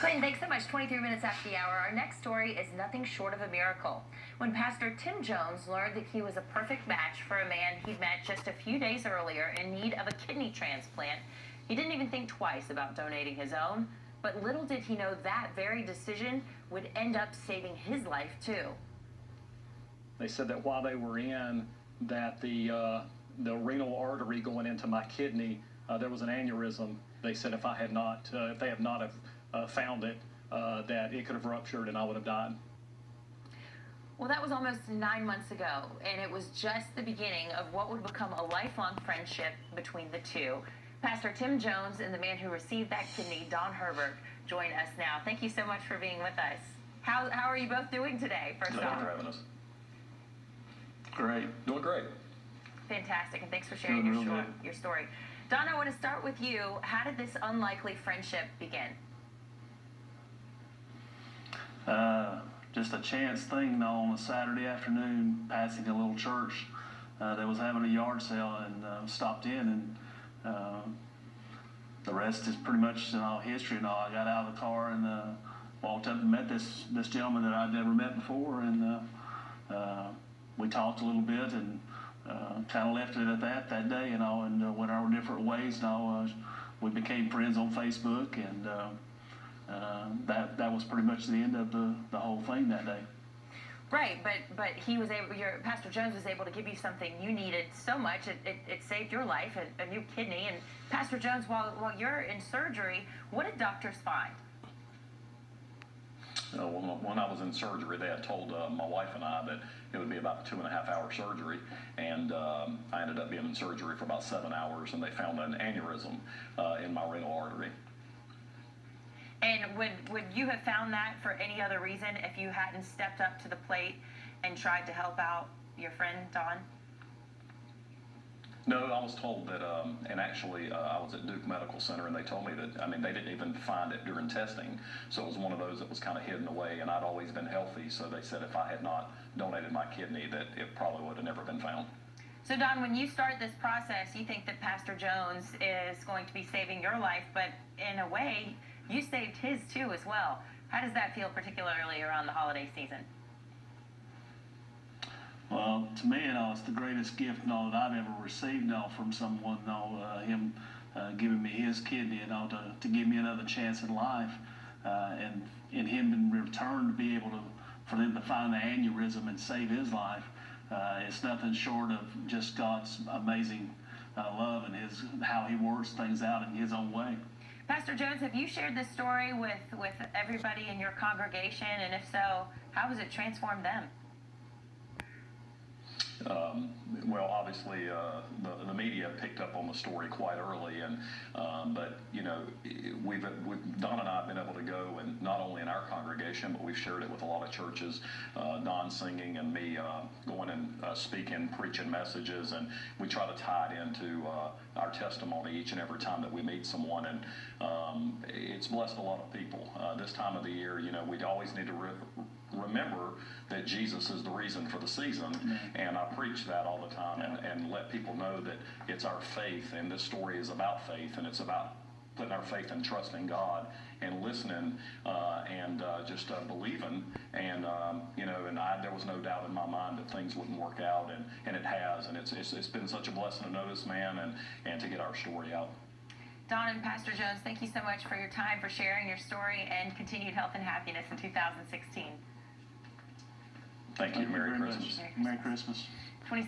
Clayton, thanks so much. 23 minutes after the hour. Our next story is nothing short of a miracle. When Pastor Tim Jones learned that he was a perfect match for a man he'd met just a few days earlier in need of a kidney transplant, he didn't even think twice about donating his own. But little did he know that very decision would end up saving his life, too. They said that while they were in, that the renal artery going into my kidney, there was an aneurysm. They said if they had not found it, that it could have ruptured and I would have died. Well, that was almost 9 months ago, and it was just the beginning of what would become a lifelong friendship between the two. Pastor Tim Jones and the man who received that kidney, Don Herbert, join us now. Thank you so much for being with us. How are you both doing today, first off? Thanks for having us. Great. Doing great. Fantastic, and thanks for sharing your story. Don, I want to start with you. How did this unlikely friendship begin? Just a chance thing on a Saturday afternoon, passing a little church that was having a yard sale, and stopped in, and the rest is pretty much history. I got out of the car and walked up and met this gentleman that I'd never met before, and we talked a little bit, and kind of left it at that day, and went our different ways. We became friends on Facebook, and that was pretty much the end of the whole thing that day. Right, but he was able. Pastor Jones was able to give you something you needed so much. It saved your life, a new kidney. And Pastor Jones, while you're in surgery, what did doctors find? When I was in surgery, they had told my wife and I that it would be about a 2.5-hour surgery, and I ended up being in surgery for about 7 hours, and they found an aneurysm in my renal artery. And would you have found that for any other reason if you hadn't stepped up to the plate and tried to help out your friend, Don? No, I was told that, and actually I was at Duke Medical Center, and they told me that, they didn't even find it during testing, so it was one of those that was kind of hidden away, and I'd always been healthy, so they said if I had not donated my kidney, that it probably would have never been found. So Don, when you start this process, you think that Pastor Jones is going to be saving your life, but in a way, you saved his too as well. How does that feel, particularly around the holiday season? Well, to me, it's the greatest gift that I've ever received from someone. Him giving me his kidney, to give me another chance in life, and in him in return to be able for them to find the aneurysm and save his life. It's nothing short of just God's amazing love and how He works things out in His own way. Pastor Jones, have you shared this story with everybody in your congregation? And if so, how has it transformed them? Well, obviously, the media picked up on the story quite early, and but Don and I have been able to go, and not only in our congregation, but we've shared it with a lot of churches. Don singing and me going and speaking, preaching messages, and we try to tie it into our testimony each and every time that we meet someone, and it's blessed a lot of people. This time of the year, we always need to remember that Jesus is the reason for the season, and I preach that all the time, and let people know that it's our faith, and this story is about faith, and it's about putting our faith and trust in God, and listening, and just believing, and there was no doubt in my mind that things wouldn't work out, and it has, and it's been such a blessing to know this man and to get our story out. Don and Pastor Jones, thank you so much for your time, for sharing your story, and continued health and happiness in 2016. Thank you. Merry Christmas. Merry Christmas. 27